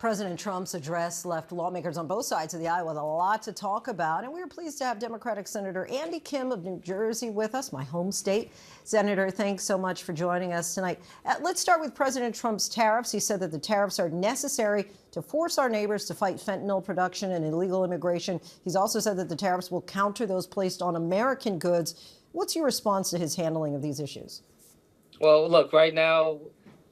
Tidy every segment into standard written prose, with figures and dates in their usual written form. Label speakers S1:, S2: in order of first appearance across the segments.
S1: President Trump's address left lawmakers on both sides of the aisle with a lot to talk about, and we were pleased to have Democratic Senator Andy Kim of New Jersey with us, my home state. Senator, thanks so much for joining us tonight. Let's start with President Trump's tariffs. He said that the tariffs are necessary to force our neighbors to fight fentanyl production and illegal immigration. He's also said that the tariffs will counter those placed on American goods. What's your response to his handling of these issues?
S2: Well, look, right now,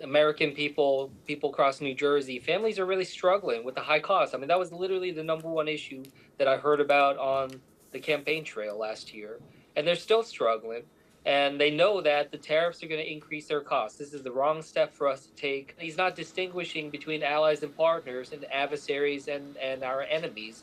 S2: American people across New Jersey, families are really struggling with the high cost. I mean, that was literally the #1 issue that I heard about on the campaign trail last year. And they're still struggling. And they know that the tariffs are going to increase their costs. This is the wrong step for us to take. He's not distinguishing between allies and partners and adversaries and our enemies.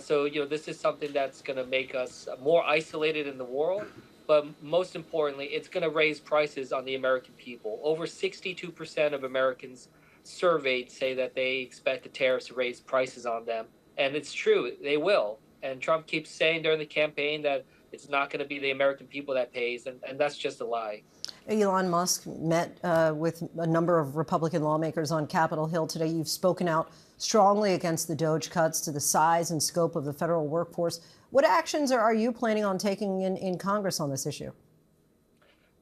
S2: So, this is something that's going to make us more isolated in the world. But most importantly, it's going to raise prices on the American people. Over 62% of Americans surveyed say that they expect the tariffs to raise prices on them. And it's true, they will. And Trump keeps saying during the campaign that it's not going to be the American people that pays, and that's just a lie.
S1: Elon Musk met with a number of Republican lawmakers on Capitol Hill today. You've spoken out strongly against the DOGE cuts to the size and scope of the federal workforce. What actions are you planning on taking in Congress on this issue?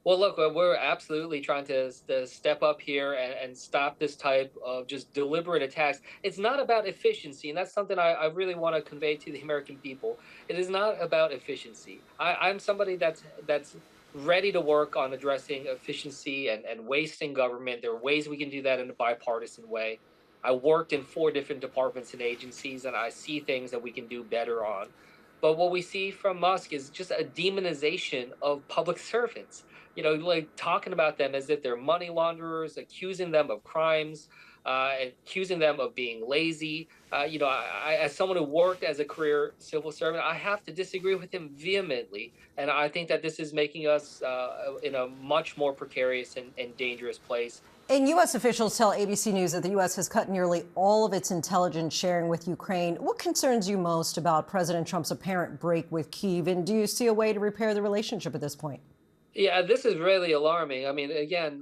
S2: Well, look, we're absolutely trying to step up here and stop this type of just deliberate attacks. It's not about efficiency, and that's something I really want to convey to the American people. It is not about efficiency. I'm somebody that's ready to work on addressing efficiency and wasting government. There are ways we can do that in a bipartisan way. I worked in 4 different departments and agencies, and I see things that we can do better on. But what we see from Musk is just a demonization of public servants. Like talking about them as if they're money launderers, accusing them of crimes, accusing them of being lazy. I, as someone who worked as a career civil servant, I have to disagree with him vehemently. And I think that this is making us in a much more precarious and dangerous place.
S1: And U.S. officials tell ABC News that the U.S. has cut nearly all of its intelligence sharing with Ukraine. What concerns you most about President Trump's apparent break with Kyiv? And do you see a way to repair the relationship at this point?
S2: Yeah, this is really alarming. I mean, again,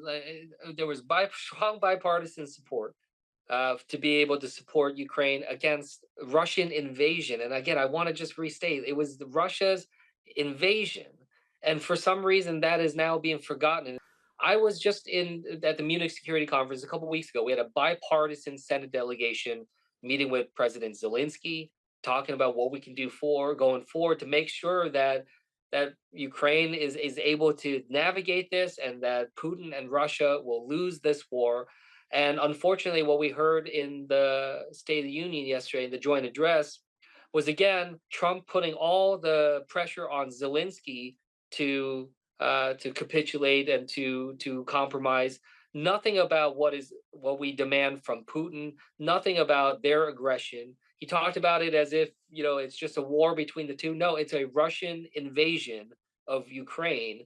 S2: there was strong bipartisan support to be able to support Ukraine against Russian invasion. And again, I want to just restate, it was Russia's invasion. And for some reason, that is now being forgotten. I was just at the Munich Security Conference a couple of weeks ago. We had a bipartisan Senate delegation meeting with President Zelensky, talking about what we can do going forward to make sure that Ukraine is able to navigate this and that Putin and Russia will lose this war. And unfortunately, what we heard in the State of the Union yesterday, in the joint address, was again Trump putting all the pressure on Zelensky to capitulate and to compromise. Nothing about what we demand from Putin. Nothing about their aggression. He talked about it as if it's just a war between the two. No, it's a Russian invasion of Ukraine.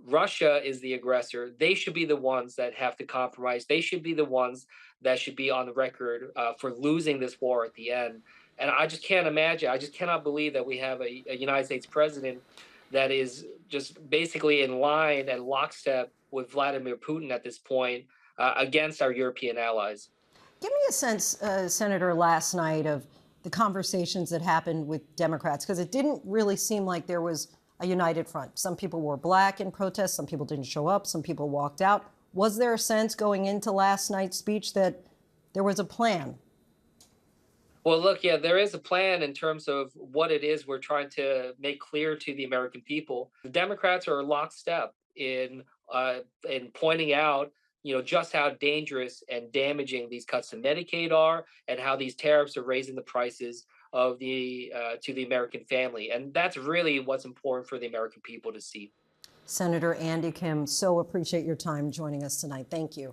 S2: Russia is the aggressor. They should be the ones that have to compromise. They should be the ones that should be on the record for losing this war at the end. And I just can't imagine. I just cannot believe that we have a United States president that is just basically in line and lockstep with Vladimir Putin at this point against our European allies.
S1: Give me a sense, Senator, last night of the conversations that happened with Democrats, because it didn't really seem like there was a united front. Some people wore black in protest. Some people didn't show up. Some people walked out. Was there a sense going into last night's speech that there was a plan?
S2: Well, look, yeah, there is a plan in terms of what it is we're trying to make clear to the American people. The Democrats are lockstep in pointing out, just how dangerous and damaging these cuts to Medicaid are, and how these tariffs are raising the prices of to the American family. And that's really what's important for the American people to see.
S1: Senator Andy Kim, so appreciate your time joining us tonight. Thank you.